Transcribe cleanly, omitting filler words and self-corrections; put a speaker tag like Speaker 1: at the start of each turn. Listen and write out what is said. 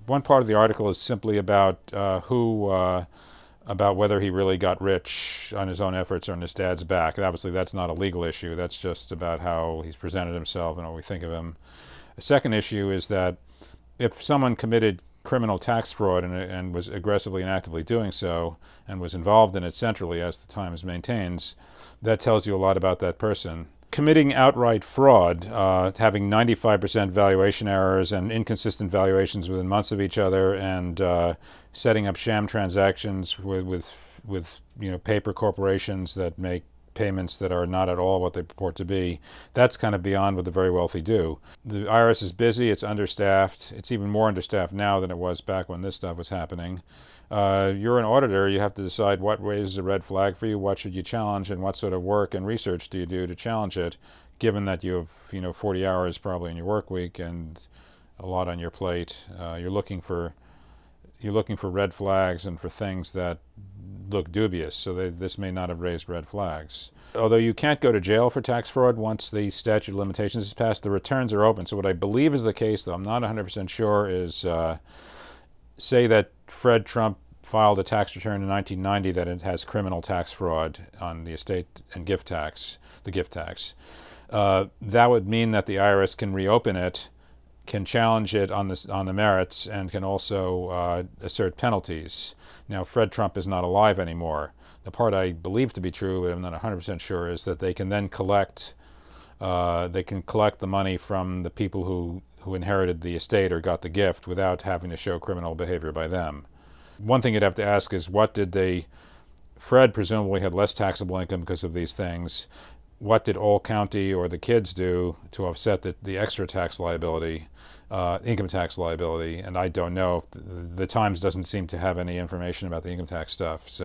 Speaker 1: one part of the article is simply about about whether he really got rich on his own efforts or on his dad's back. And obviously, that's not a legal issue. That's just about how he's presented himself and what we think of him. A second issue is that if someone committed criminal tax fraud and was aggressively and actively doing so and was involved in it centrally, as the Times maintains, that tells you a lot about that person. Committing outright fraud, having 95% valuation errors and inconsistent valuations within months of each other, and setting up sham transactions with paper corporations that make payments that are not at all what they purport to be, that's kind of beyond what the very wealthy do. The IRS is busy, it's understaffed. It's even more understaffed now than it was back when this stuff was happening. You're an auditor, you have to decide what raises a red flag for you, what should you challenge, and what sort of work and research do you do to challenge it, given that you have 40 hours probably in your work week and a lot on your plate. You're looking for red flags and for things that look dubious, so this may not have raised red flags. Although you can't go to jail for tax fraud once the statute of limitations is passed, the returns are open. So what I believe is the case, though I'm not 100% sure, is say that Fred Trump filed a tax return in 1990 that it has criminal tax fraud on the estate and gift tax, the gift tax. That would mean that the IRS can reopen it, can challenge it on the merits, and can also assert penalties. Now, Fred Trump is not alive anymore. The part I believe to be true, but I'm not 100% sure, is that they can then collect the money from the people who inherited the estate or got the gift without having to show criminal behavior by them. One thing you'd have to ask is, Fred presumably had less taxable income because of these things. What did All County or the kids do to offset the extra tax liability, income tax liability? And I don't know. The Times doesn't seem to have any information about the income tax stuff. So